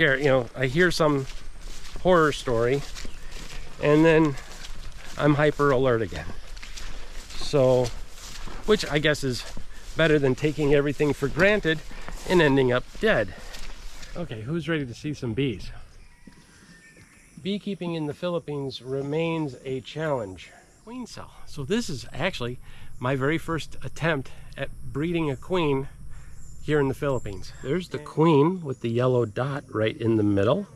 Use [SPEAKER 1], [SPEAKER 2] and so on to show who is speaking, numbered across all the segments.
[SPEAKER 1] Here, you know, I hear some horror story and then I'm hyper alert again. So, which I guess is better than taking everything for granted and ending up dead. Okay, who's ready to see some bees? Beekeeping in the Philippines remains a challenge. Queen cell. So this is actually my very first attempt at breeding a queen here in the Philippines. There's the queen with the yellow dot right in the middle.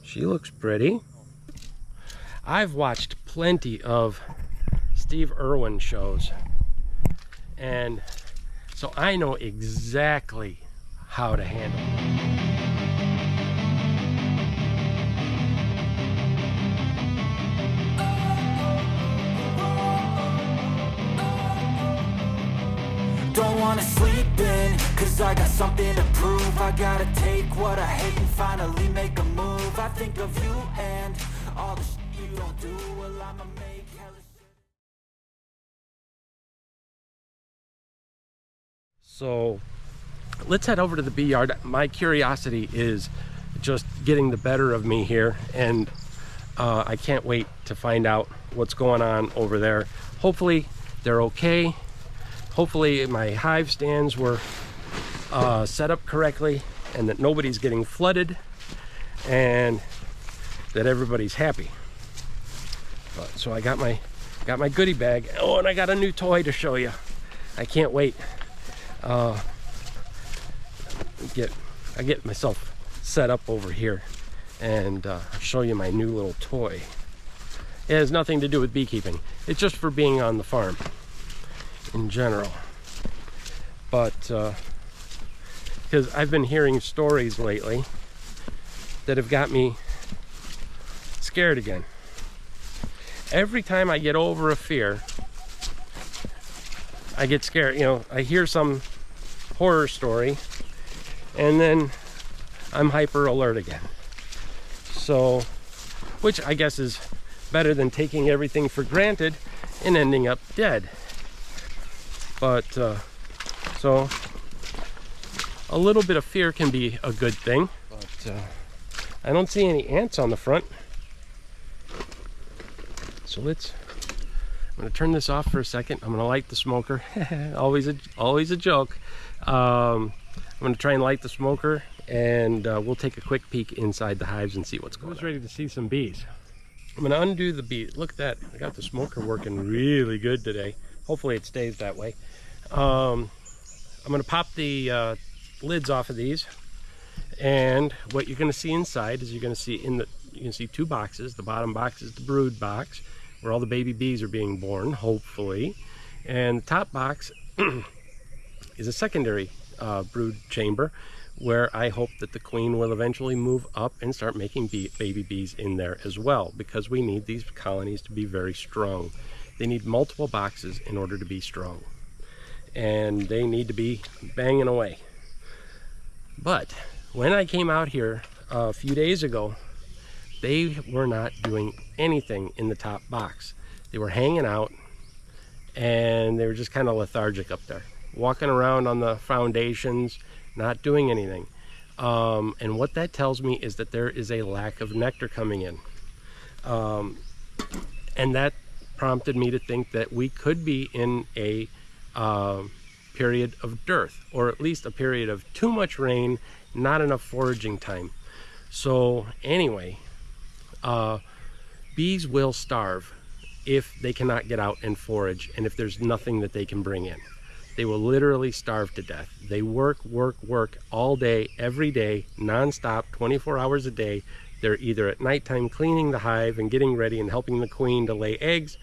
[SPEAKER 1] She looks pretty. I've watched plenty of Steve Irwin shows, and so I know exactly how to handle it.
[SPEAKER 2] Don't wanna sleep in, cause I got something to prove. I gotta take what I hate and finally make a move. I think of you and all the shit you don't do. Well, I'ma make hella shit.
[SPEAKER 1] So let's head over to the bee yard. My curiosity is just getting the better of me here, and I can't wait to find out what's going on over there. Hopefully they're okay. Hopefully my hive stands were set up correctly and that nobody's getting flooded and that everybody's happy. So I got my goodie bag. Oh, and I got a new toy to show you. I can't wait. I get myself set up over here and show you my new little toy. It has nothing to do with beekeeping. It's just for being on the farm in general, but because I've been hearing stories lately that have got me scared again. Every time I get over a fear, I get scared. You know, I hear some horror story and then I'm hyper alert again. So, which I guess is better than taking everything for granted and ending up dead. But so a little bit of fear can be a good thing. But I don't see any ants on the front. So I'm gonna turn this off for a second. I'm gonna light the smoker. always a joke. I'm gonna try and light the smoker, and we'll take a quick peek inside the hives and see what's going on. Who's ready to see some bees? I'm gonna undo the bee. Look at that. I got the smoker working really good today. Hopefully it stays that way. I'm gonna pop the lids off of these, and what you're gonna see inside is you can see two boxes. The bottom box is the brood box, where all the baby bees are being born, hopefully, and the top box is a secondary brood chamber, where I hope that the queen will eventually move up and start making baby bees in there as well, because we need these colonies to be very strong. They need multiple boxes in order to be strong, and they need to be banging away. But when I came out here a few days ago, they were not doing anything in the top box. They were hanging out, and they were just kind of lethargic up there, walking around on the foundations, not doing anything. And what that tells me is that there is a lack of nectar coming in. And that prompted me to think that we could be in a period of dearth, or at least a period of too much rain, not enough foraging time. So anyway, bees will starve if they cannot get out and forage, and if there's nothing that they can bring in. They will literally starve to death. They work all day, every day, non-stop, 24 hours a day. They're either at nighttime cleaning the hive and getting ready and helping the queen to lay eggs,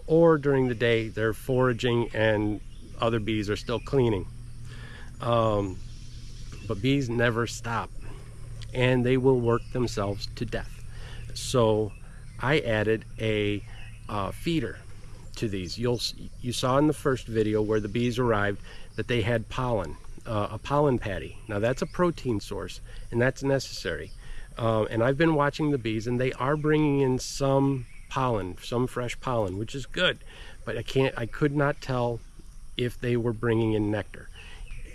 [SPEAKER 1] or during the day they're foraging and other bees are still cleaning. But bees never stop, and they will work themselves to death. So I added a feeder to these. You saw in the first video where the bees arrived that they had pollen, a pollen patty. Now that's a protein source, and that's necessary. And I've been watching the bees, and they are bringing in some pollen, some fresh pollen, which is good. But I could not tell if they were bringing in nectar.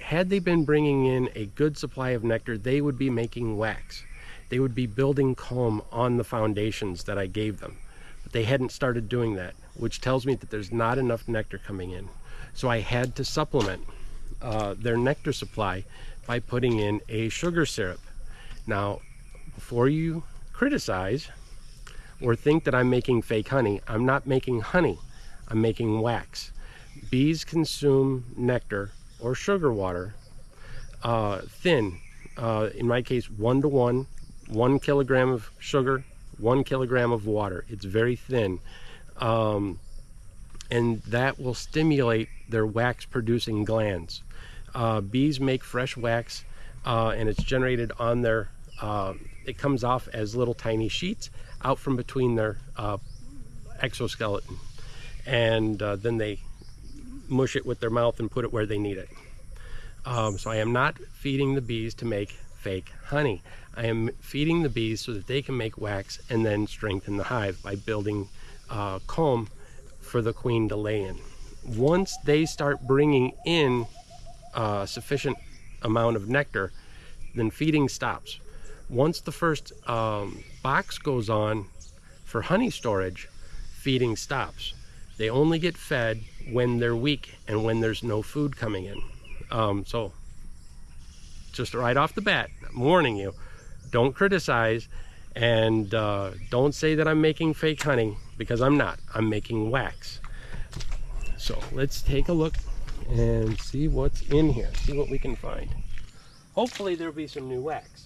[SPEAKER 1] had they been bringing in a good supply of nectar, they would be making wax. They would be building comb on the foundations that I gave them. But they hadn't started doing that, which tells me that there's not enough nectar coming in. So I had to supplement their nectar supply by putting in a sugar syrup. Now, before you criticize or think that I'm making fake honey, I'm not making honey, I'm making wax. Bees consume nectar or sugar water thin, in my case 1-to-1, 1 kilogram of sugar, 1 kilogram of water. It's very thin, and that will stimulate their wax producing glands. Bees make fresh wax, and it's generated on their it comes off as little tiny sheets out from between their exoskeleton, and then they mush it with their mouth and put it where they need it. So I am not feeding the bees to make fake honey. I am feeding the bees so that they can make wax and then strengthen the hive by building comb for the queen to lay in. Once they start bringing in a sufficient amount of nectar, then feeding stops. Once the first box goes on for honey storage, feeding stops. They only get fed when they're weak and when there's no food coming in. So just right off the bat, I'm warning you, don't criticize, and don't say that I'm making fake honey, because I'm not. I'm making wax. So let's take a look and see what's in here, see what we can find. Hopefully there'll be some new wax.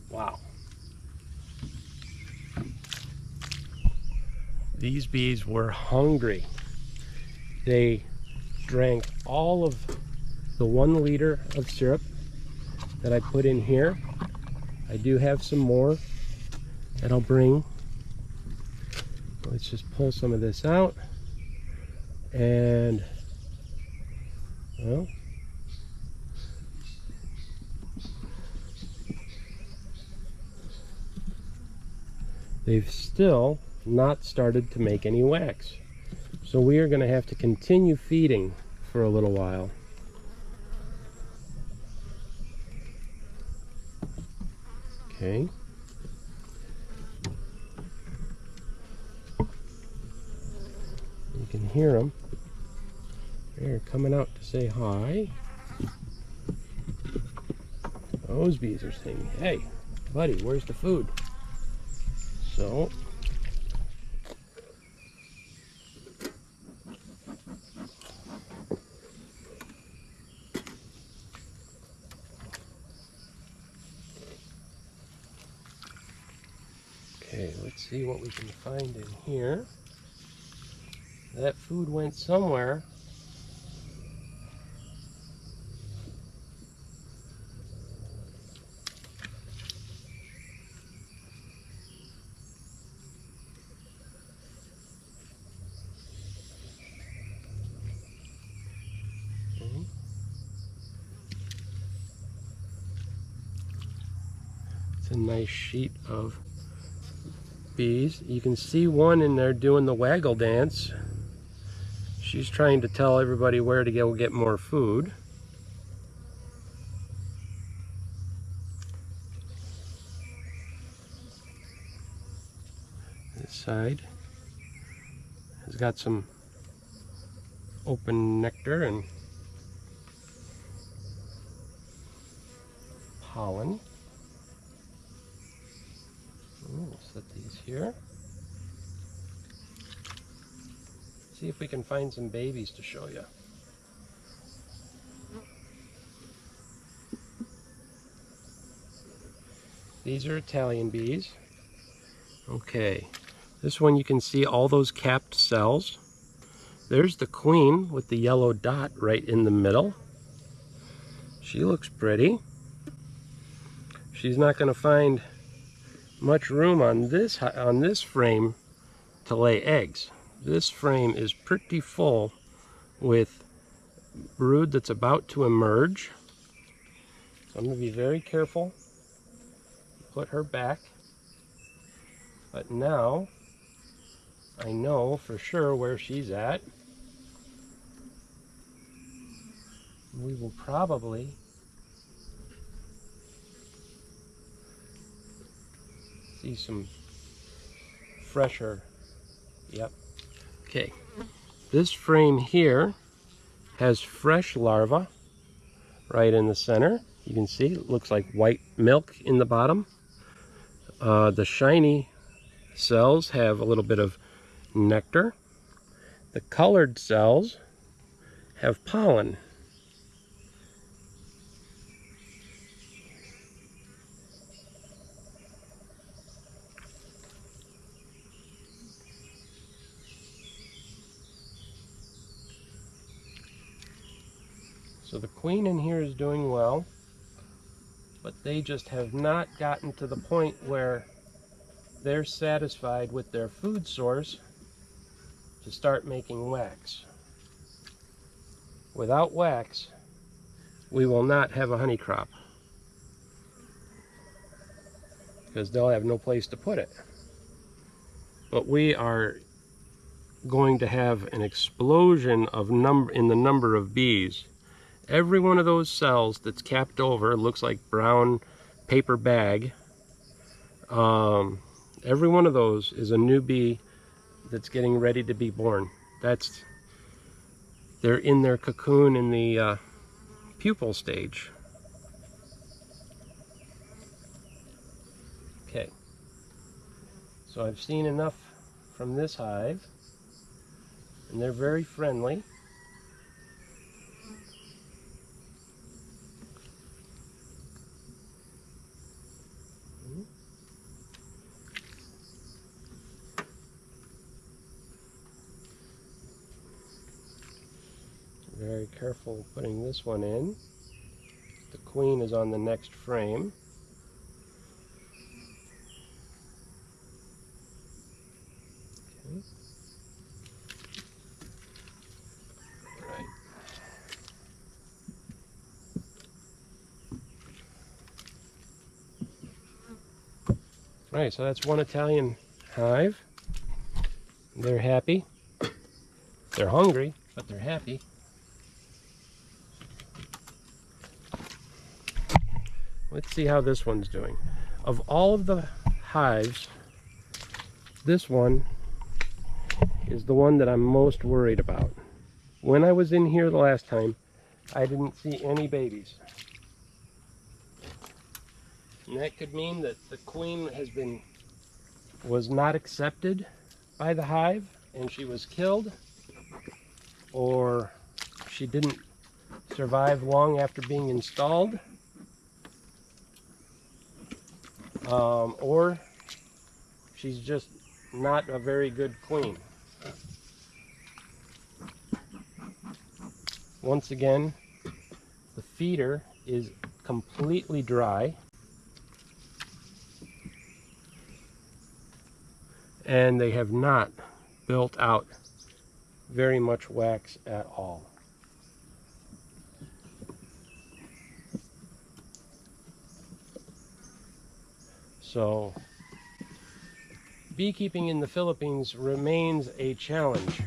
[SPEAKER 1] Wow. These bees were hungry. They drank all of the 1 liter of syrup that I put in here. I do have some more that I'll bring. Let's just pull some of this out. And, well, they've still not started to make any wax. So we are going to have to continue feeding for a little while. Okay. You can hear them. They're coming out to say hi. Those bees are saying, hey, buddy, where's the food? So, okay, let's see what we can find in here. That food went somewhere. It's a nice sheet of bees. You can see one in there doing the waggle dance. She's trying to tell everybody where to go get more food. This side has got some open nectar and pollen. We'll set these here. See if we can find some babies to show you. These are Italian bees. Okay, this one you can see all those capped cells. There's the queen with the yellow dot right in the middle. She looks pretty. She's not going to find much room on this frame to lay eggs. This frame is pretty full with brood that's about to emerge. So I'm going to be very careful put her back. But now I know for sure where she's at. We will probably see some fresher. Yep. Okay. This frame here has fresh larvae right in the center. You can see it looks like white milk in the bottom. The shiny cells have a little bit of nectar. The colored cells have pollen. So the queen in here is doing well, but they just have not gotten to the point where they're satisfied with their food source to start making wax. Without wax, we will not have a honey crop because they'll have no place to put it. But we are going to have an explosion of in the number of bees. Every one of those cells that's capped over looks like brown paper bag. Every one of those is a new bee that's getting ready to be born. They're in their cocoon in the pupal stage. Okay, so I've seen enough from this hive, and they're very friendly. Very careful putting this one in. The queen is on the next frame. Okay. Right. Right, so that's one Italian hive. They're happy. They're hungry, but they're happy. Let's see how this one's doing. Of all of the hives, this one is the one that I'm most worried about. When I was in here the last time, I didn't see any babies. And that could mean that the queen was not accepted by the hive and she was killed, or she didn't survive long after being installed. Or she's just not a very good queen. Once again, the feeder is completely dry, and they have not built out very much wax at all. So, beekeeping in the Philippines remains a challenge.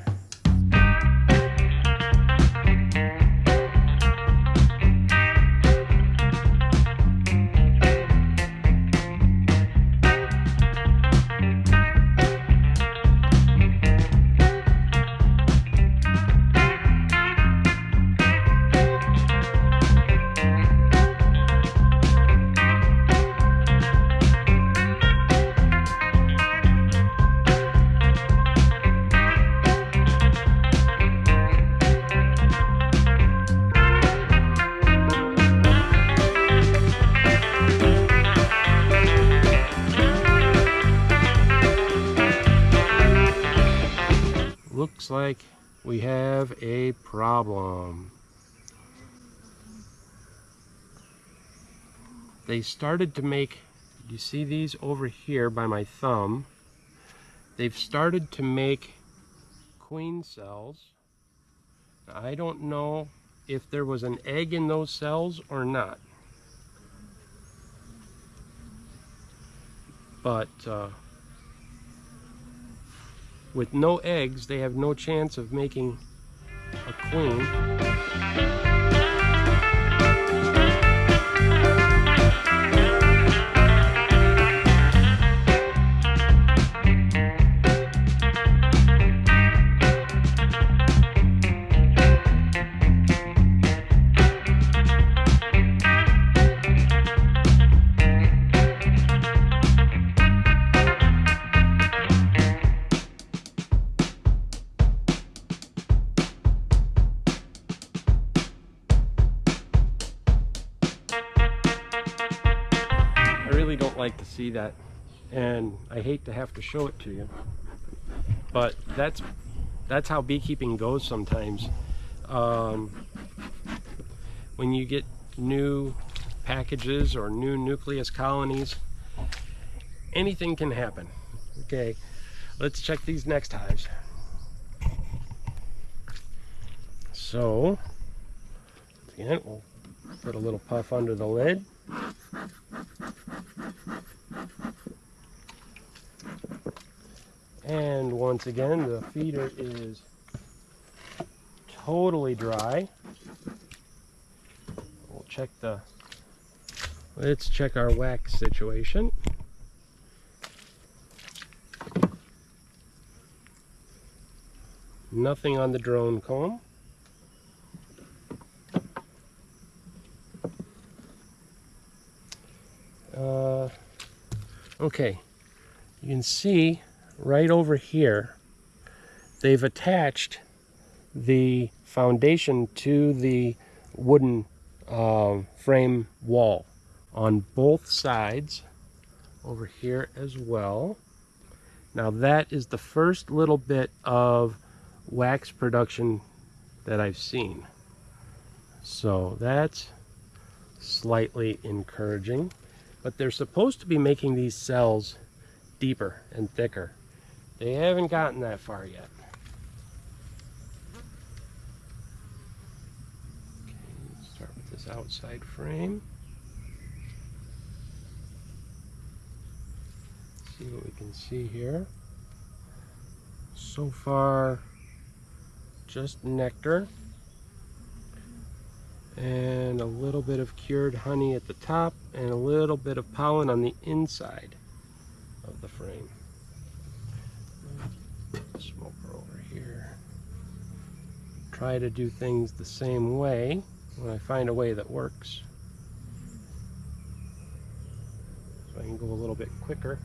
[SPEAKER 1] Looks like we have a problem. They started to make, you see these over here by my thumb? They've started to make queen cells. I don't know if there was an egg in those cells or not. but with no eggs, they have no chance of making a queen. I really don't like to see that, and I hate to have to show it to you, but that's how beekeeping goes sometimes. When you get new packages or new nucleus colonies, anything can happen. Okay, let's check these next hives. So again, we'll put a little puff under the lid. And once again, the feeder is totally dry. Let's check our wax situation. Nothing on the drone comb. Okay, you can see right over here they've attached the foundation to the wooden frame wall on both sides over here as well. Now that is the first little bit of wax production that I've seen, so that's slightly encouraging. But they're supposed to be making these cells deeper and thicker. They haven't gotten that far yet. Okay, let's start with this outside frame. See what we can see here. So far, just nectar and a little bit of cured honey at the top and a little bit of pollen on the inside of the frame. Smoker over here. Try to do things the same way when I find a way that works, so I can go a little bit quicker.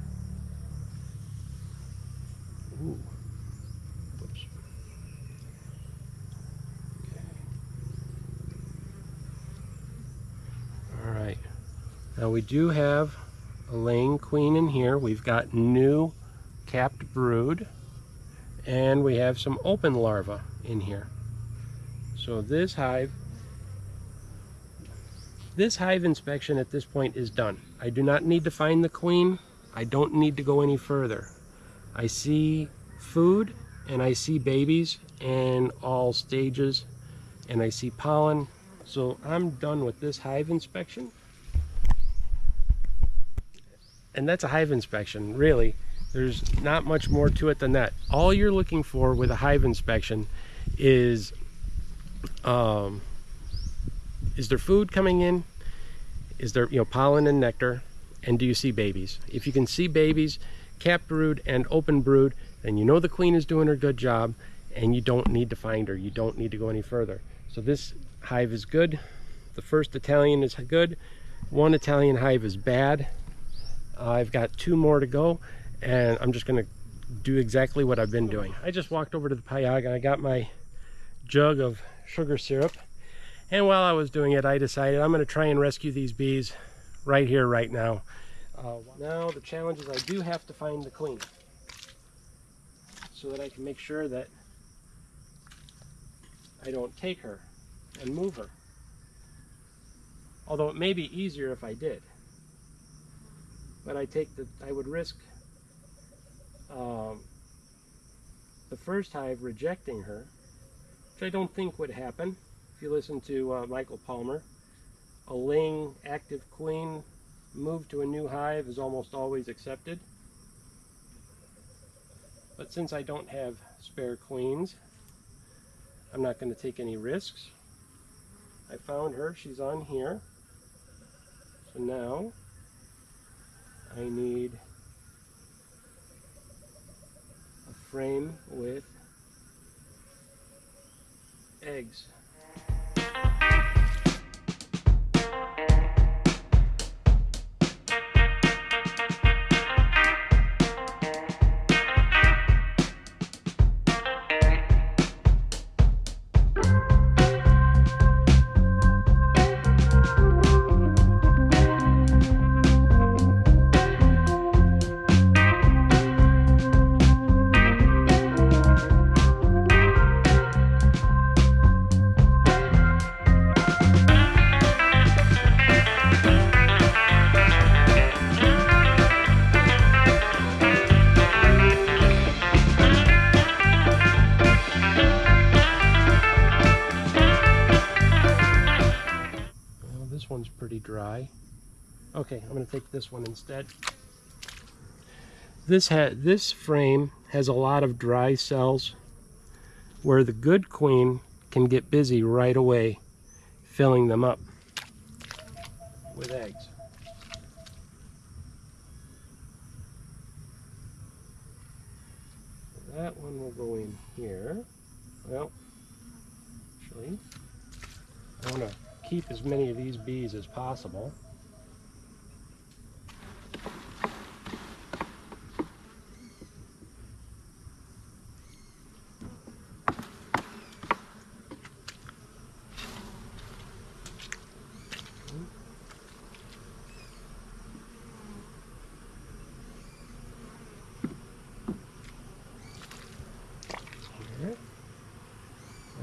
[SPEAKER 1] Ooh. Whoops. Okay. All right. Now we do have a laying queen in here. We've got new capped brood, and we have some open larvae in here. So this hive inspection at this point is done. I do not need to find the queen. I don't need to go any further. I see food and I see babies in all stages, and I see pollen. So I'm done with this hive inspection. And that's a hive inspection, really. There's not much more to it than that. All you're looking for with a hive inspection is there food coming in? Is there pollen and nectar? And do you see babies? If you can see babies, capped brood and open brood, then you know the queen is doing her good job, and you don't need to find her. You don't need to go any further. So this hive is good. The first Italian is good. One Italian hive is bad. I've got 2 more to go, and I'm just going to do exactly what I've been doing. I just walked over to the Payaga. I got my jug of sugar syrup, and while I was doing it, I decided I'm going to try and rescue these bees right here, right now. Now the challenge is I do have to find the queen so that I can make sure that I don't take her and move her. Although it may be easier if I did. But I would risk the first hive rejecting her, which I don't think would happen. If you listen to Michael Palmer, a laying active queen moved to a new hive is almost always accepted. But since I don't have spare queens, I'm not going to take any risks. I found her, she's on here. So now I need a frame with eggs. This one's pretty dry. Okay, I'm going to take this one instead. This frame has a lot of dry cells where the good queen can get busy right away filling them up with eggs. That one will go in here. Well, actually, I want to keep as many of these bees as possible.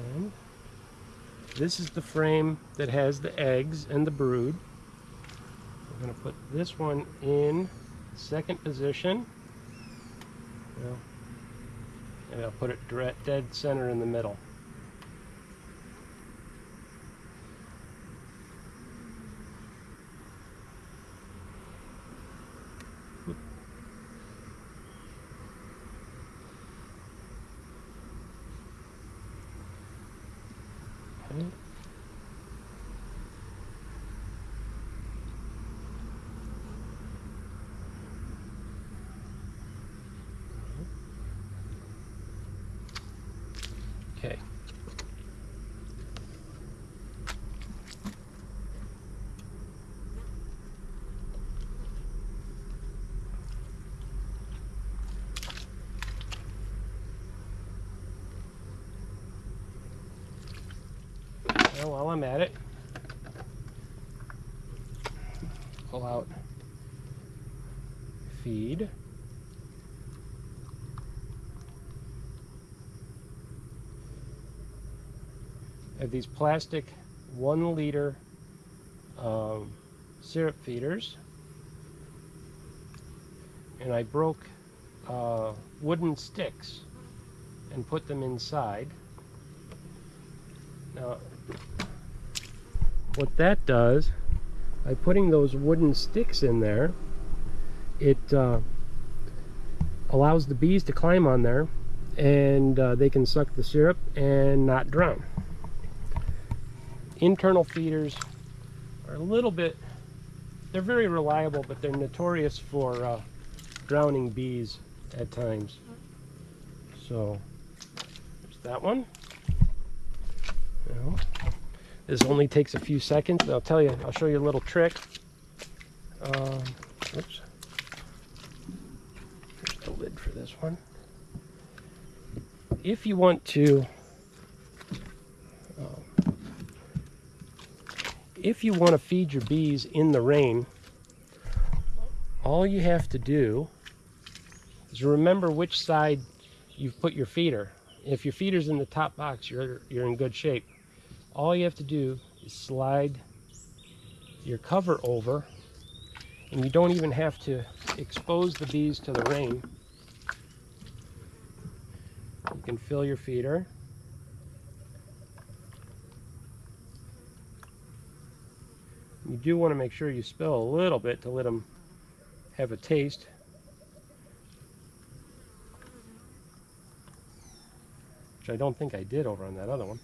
[SPEAKER 1] And this is the frame that has the eggs and the brood. I'm going to put this one in second position. And I'll put it dead center in the middle. Okay. Okay. Well, while I'm at it, pull out feed. I have these plastic 1 liter syrup feeders, and I broke wooden sticks and put them inside. Now, what that does, by putting those wooden sticks in there, it allows the bees to climb on there, and they can suck the syrup and not drown. Internal feeders are a little bit, they're very reliable, but they're notorious for drowning bees at times. So there's that one. Now, this only takes a few seconds. I'll show you a little trick. Oops. Here's the lid for this one. If you want to feed your bees in the rain, all you have to do is remember which side you've put your feeder. If your feeder's in the top box, you're in good shape. All you have to do is slide your cover over, and you don't even have to expose the bees to the rain. You can fill your feeder. You do want to make sure you spill a little bit to let them have a taste. which I don't think I did over on that other one.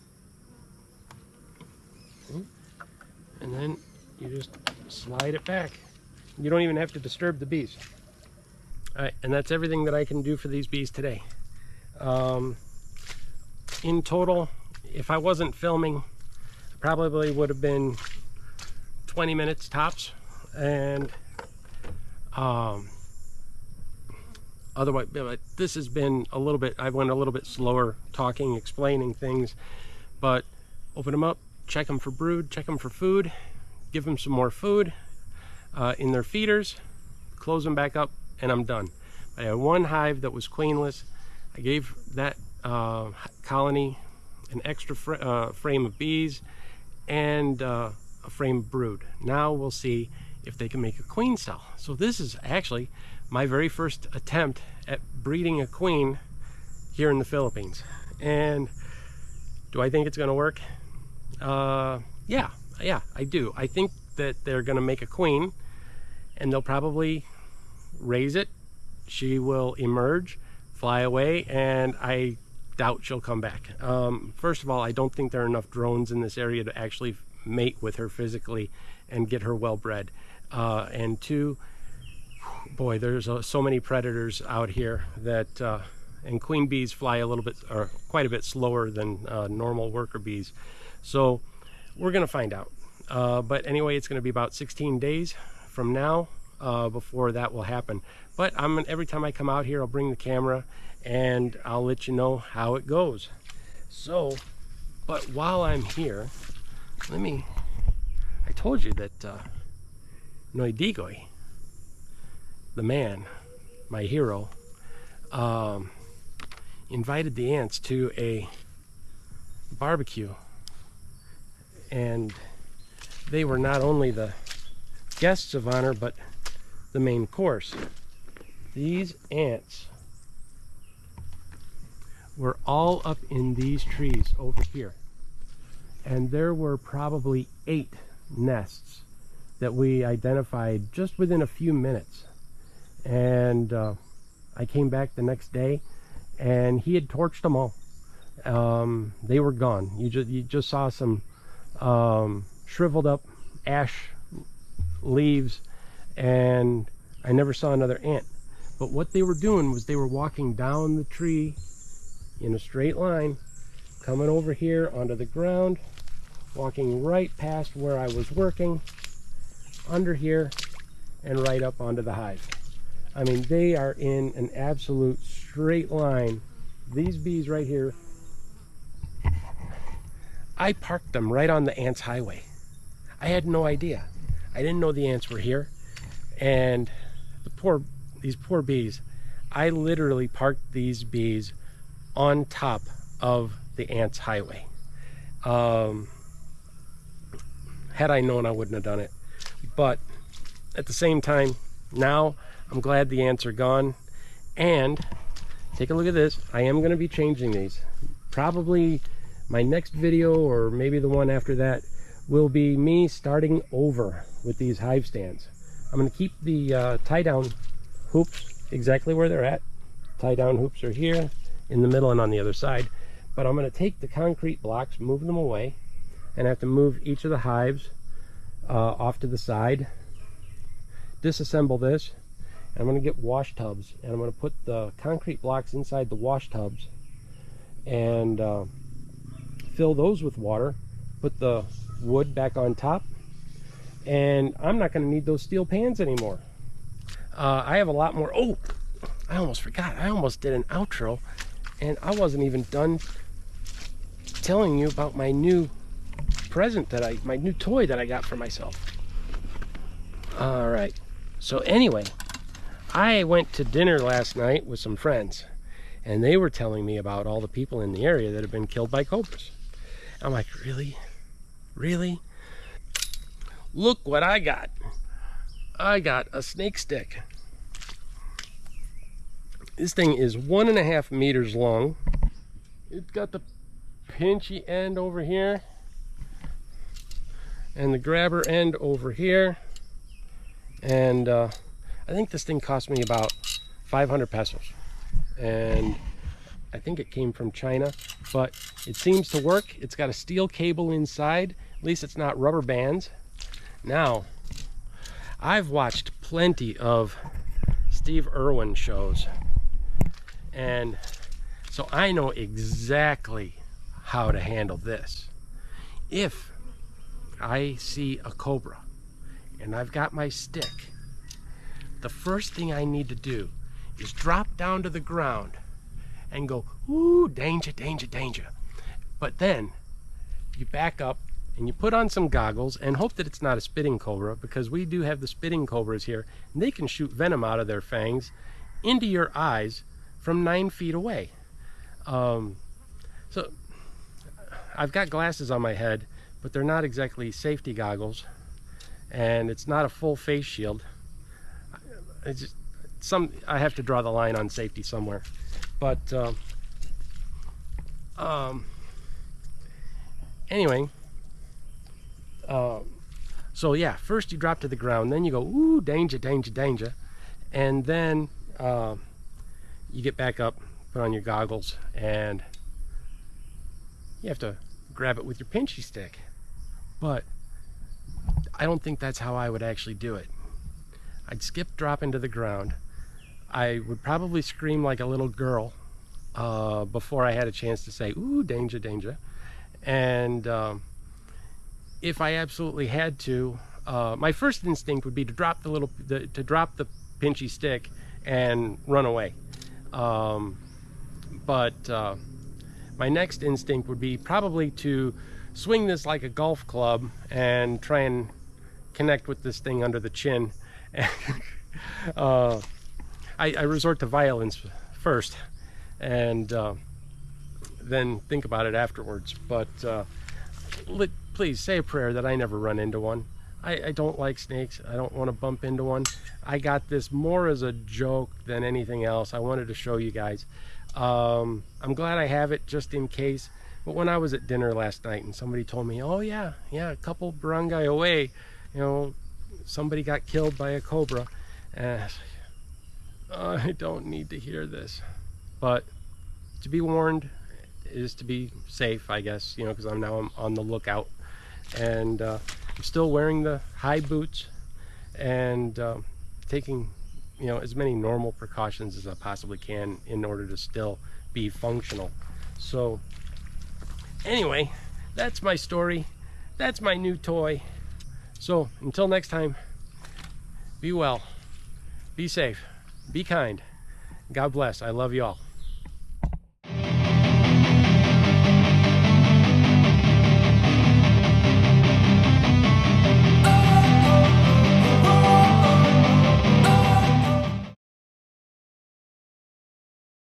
[SPEAKER 1] And then you just slide it back. You don't even have to disturb the bees. All right, and that's everything that I can do for these bees today. In total, if I wasn't filming, probably would have been 20 minutes tops, and otherwise, this has been a little bit, I went a little bit slower talking, explaining things, but open them up, check them for brood, check them for food, give them some more food in their feeders, close them back up, and I'm done. I had one hive that was queenless. I gave that colony an extra frame of bees and a frame of brood. Now we'll see if they can make a queen cell. So this is actually my very first attempt at breeding a queen here in the Philippines. And do I think it's going to work? Yeah, I do. I think that they're going to make a queen, and they'll probably raise it. She will emerge, fly away, and I doubt she'll come back. First of all, I don't think there are enough drones in this area to actually mate with her physically and get her well bred. And two, boy, there's so many predators out here that and queen bees fly a little bit, or quite a bit slower than normal worker bees. So we're gonna find out. But anyway, it's gonna be about 16 days from now before that will happen. But every time I come out here, I'll bring the camera and I'll let you know how it goes. So, but while I'm here, I told you that Noidigoi, the man, my hero, invited the ants to a barbecue, and they were not only the guests of honor but the main course. These ants were all up in these trees over here, and there were probably 8 nests that we identified just within a few minutes. And I came back the next day and he had torched them all. They were gone. You just saw some shriveled up ash leaves, and I never saw another ant. But what they were doing was they were walking down the tree in a straight line, coming over here onto the ground, walking right past where I was working, under here, and right up onto the hive. I mean, they are in an absolute straight line. These bees right here, I parked them right on the ants highway. I had no idea. I didn't know the ants were here, and these poor bees, I literally parked these bees on top of the ants highway. Had I known, I wouldn't have done it. But at the same time, now I'm glad the ants are gone. And take a look at this. I am going to be changing these. Probably my next video, or maybe the one after that, will be me starting over with these hive stands. I'm going to keep the tie-down hoops exactly where they're at. Tie-down hoops are here, in the middle and on the other side. But I'm going to take the concrete blocks, move them away, and I have to move each of the hives off to the side, disassemble this, and I'm going to get wash tubs, and I'm going to put the concrete blocks inside the wash tubs and fill those with water, put the wood back on top, and I'm not going to need those steel pans anymore. I have a lot more. Oh, I almost forgot. I almost did an outro and I wasn't even done telling you about my new present my new toy that I got for myself. All right, so anyway, I went to dinner last night with some friends, and they were telling me about all the people in the area that have been killed by cobras. I'm like, really? Look what I got. I got a snake stick. This thing is 1.5 meters long. It's got the pinchy end over here and the grabber end over here, and I think this thing cost me about 500 pesos, and think it came from China, but it seems to work. It's got a steel cable inside. At least it's not rubber bands. Now, I've watched plenty of Steve Irwin shows, and so I know exactly how to handle this. If I see a cobra and I've got my stick, the first thing I need to do is drop down to the ground and go, ooh, danger, danger, danger. But then you back up and you put on some goggles and hope that it's not a spitting cobra, because we do have the spitting cobras here, and they can shoot venom out of their fangs into your eyes from 9 feet away. So I've got glasses on my head, but they're not exactly safety goggles, and it's not a full face shield. It's just I have to draw the line on safety somewhere. But anyway, so yeah, first you drop to the ground, then you go, ooh, danger, danger, danger, and then you get back up, put on your goggles, and you have to grab it with your pinchy stick. But I don't think that's how I would actually do it. I'd skip dropping to the ground. I would probably scream like a little girl before I had a chance to say, ooh, danger, danger. And if I absolutely had to, my first instinct would be to drop the pinchy stick and run away. But my next instinct would be probably to swing this like a golf club and try and connect with this thing under the chin. I resort to violence first, and then think about it afterwards. But please say a prayer that I never run into one. I don't like snakes. I don't want to bump into one. I got this more as a joke than anything else. I wanted to show you guys. I'm glad I have it just in case. But when I was at dinner last night and somebody told me, oh yeah, a couple barangay away, somebody got killed by a cobra, and I don't need to hear this. But to be warned is to be safe, I guess, because I'm now on the lookout, and I'm still wearing the high boots and taking as many normal precautions as I possibly can in order to still be functional. So anyway, that's my story. That's my new toy. So until next time, be well, be safe, be kind. God bless. I love you all.